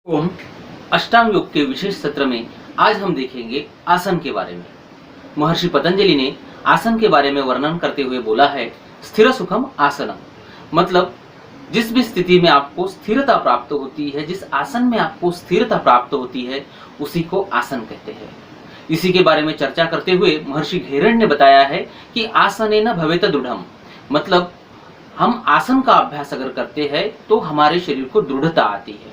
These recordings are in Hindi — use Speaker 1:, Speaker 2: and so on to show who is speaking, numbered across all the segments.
Speaker 1: ओम अष्टांग योग के विशेष सत्र में आज हम देखेंगे आसन के बारे में। महर्षि पतंजलि ने आसन के बारे में वर्णन करते हुए बोला है स्थिर सुखम आसनम, मतलब जिस भी स्थिति में आपको स्थिरता प्राप्त होती है, जिस आसन में आपको स्थिरता प्राप्त होती है उसी को आसन कहते हैं। इसी के बारे में चर्चा करते हुए महर्षि घेरण्य ने बताया है कि आसनेन भवेत दृढ़म, मतलब हम आसन का अभ्यास अगर करते हैं तो हमारे शरीर को दृढ़ता आती है।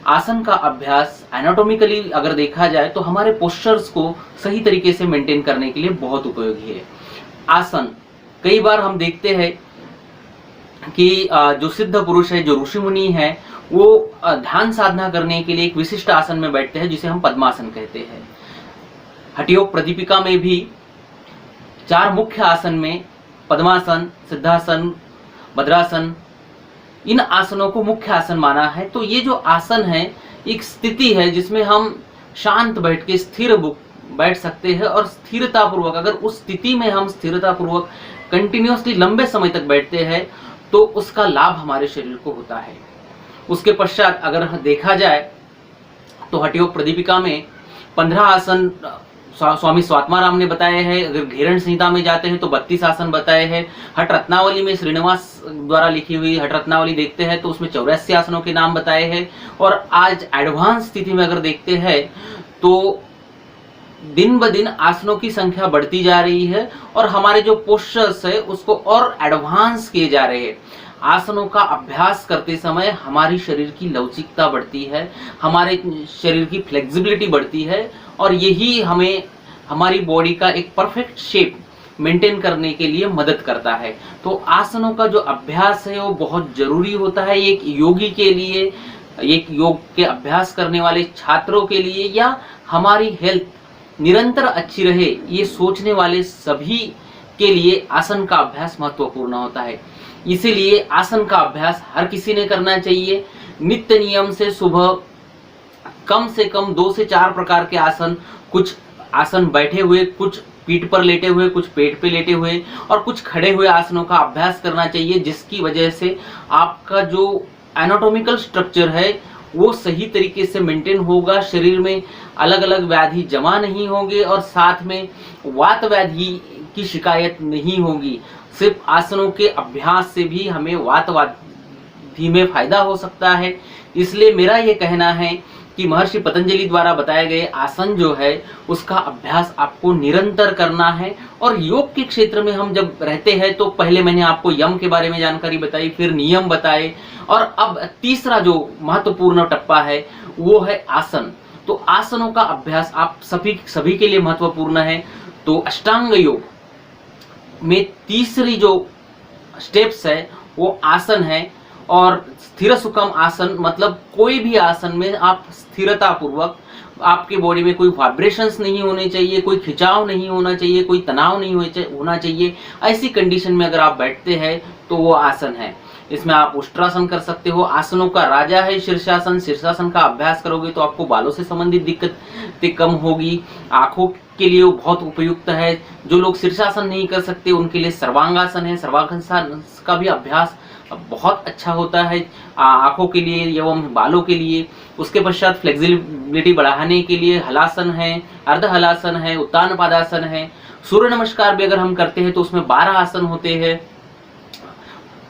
Speaker 1: आसन का अभ्यास एनाटॉमिकली अगर देखा जाए तो हमारे पोस्चर्स को सही तरीके से मेंटेन करने के लिए बहुत उपयोगी है। आसन कई बार हम देखते हैं कि जो सिद्ध पुरुष है, जो ऋषि मुनि है, वो ध्यान साधना करने के लिए एक विशिष्ट आसन में बैठते हैं जिसे हम पद्मासन कहते हैं। हठयोग प्रदीपिका में भी 4 मुख्य आसन में पद्मासन, सिद्धासन, भद्रासन, इन आसनों को मुख्य आसन माना है। तो ये जो आसन है एक स्थिति है जिसमें हम शांत बैठ के स्थिर बैठ सकते हैं और स्थिरता पूर्वक, अगर उस स्थिति में हम स्थिरता पूर्वक कंटिन्यूअसली लंबे समय तक बैठते हैं तो उसका लाभ हमारे शरीर को होता है। उसके पश्चात अगर देखा जाए तो हठयोग प्रदीपिका में 15 आसन स्वामी स्वात्माराम ने बताए हैं। अगर घेरण संहिता में जाते हैं तो 32 आसन बताए हैं। हठ रत्नावली में श्रीनिवास द्वारा लिखी हुई हठ रत्नावली देखते हैं तो उसमें 84 आसनों के नाम बताए हैं। और आज एडवांस स्थिति में अगर देखते हैं तो दिन ब दिन आसनों की संख्या बढ़ती जा रही है और हमारे जो पोस्चर्स है उसको और एडवांस किए जा रहे हैं। आसनों का अभ्यास करते समय हमारी शरीर की लवचिकता बढ़ती है, हमारे शरीर की फ्लेक्सिबिलिटी बढ़ती है और यही हमें हमारी बॉडी का एक परफेक्ट शेप मेंटेन करने के लिए मदद करता है। तो आसनों का जो अभ्यास है वो बहुत जरूरी होता है एक योगी के लिए, एक योग के अभ्यास करने वाले छात्रों के लिए, या हमारी हेल्थ निरंतर अच्छी रहे ये सोचने वाले सभी के लिए आसन का अभ्यास महत्वपूर्ण होता है। इसीलिए आसन का अभ्यास हर किसी ने करना चाहिए। नित्य नियम से सुबह कम से कम 2 से 4 प्रकार के आसन, कुछ आसन बैठे हुए, कुछ पीठ पर लेटे हुए, कुछ पेट पे लेटे हुए और कुछ खड़े हुए आसनों का अभ्यास करना चाहिए, जिसकी वजह से आपका जो एनाटॉमिकल स्ट्रक्चर है वो सही तरीके से मेंटेन होगा, शरीर में अलग अलग व्याधि जमा नहीं होंगे और साथ में वात व्याधि की शिकायत नहीं होगी। सिर्फ आसनों के अभ्यास से भी हमें वात व्याधि में फायदा हो सकता है। इसलिए मेरा ये कहना है कि महर्षि पतंजलि द्वारा बताए गए आसन जो है उसका अभ्यास आपको निरंतर करना है। और योग के क्षेत्र में हम जब रहते हैं तो पहले मैंने आपको यम के बारे में जानकारी बताई, फिर नियम बताए और अब तीसरा जो महत्वपूर्ण टप्पा है वो है आसन। तो आसनों का अभ्यास आप सभी के लिए महत्वपूर्ण है। तो अष्टांग योग में तीसरी जो स्टेप्स है वो आसन है। और स्थिर सुखम आसन मतलब कोई भी आसन में आप स्थिरता पूर्वक, आपकी बॉडी में कोई वाइब्रेशंस नहीं होने चाहिए, कोई खिंचाव नहीं होना चाहिए, कोई तनाव नहीं होना चाहिए। ऐसी कंडीशन में अगर आप बैठते हैं तो वो आसन है। इसमें आप उष्ट्रासन कर सकते हो। आसनों का राजा है शीर्षासन। शीर्षासन का अभ्यास करोगे तो आपको बालों से संबंधित दिक्कतें कम होगी। आंखों के लिए वो बहुत उपयुक्त है। जो लोग शीर्षासन नहीं कर सकते उनके लिए सर्वांगासन है। सर्वांगासन का भी अभ्यास बहुत अच्छा होता है आंखों के लिए एवं बालों के लिए। उसके पश्चात फ्लेक्सिबिलिटी बढ़ाने के लिए हलासन है, अर्ध हलासन है, उत्तान पादासन है। सूर्य नमस्कार भी अगर हम करते हैं तो उसमें 12 आसन होते हैं।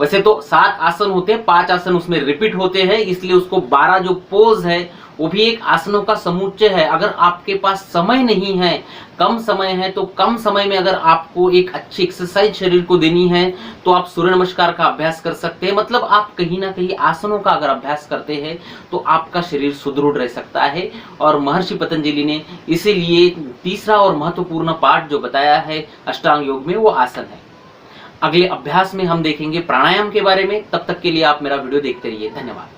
Speaker 1: वैसे तो 7 आसन होते हैं, 5 आसन उसमें रिपीट होते हैं, इसलिए उसको 12 जो पोज है वो भी एक आसनों का समुच्चय है। अगर आपके पास समय नहीं है, कम समय है, तो कम समय में अगर आपको एक अच्छी एक्सरसाइज शरीर को देनी है तो आप सूर्य नमस्कार का अभ्यास कर सकते हैं। मतलब आप कहीं ना कहीं आसनों का अगर अभ्यास करते हैं तो आपका शरीर सुदृढ़ रह सकता है। और महर्षि पतंजलि ने इसीलिए तीसरा और महत्वपूर्ण पार्ट जो बताया है अष्टांग योग में वो आसन है। अगले अभ्यास में हम देखेंगे प्राणायाम के बारे में। तब तक के लिए आप मेरा वीडियो देखते रहिए। धन्यवाद।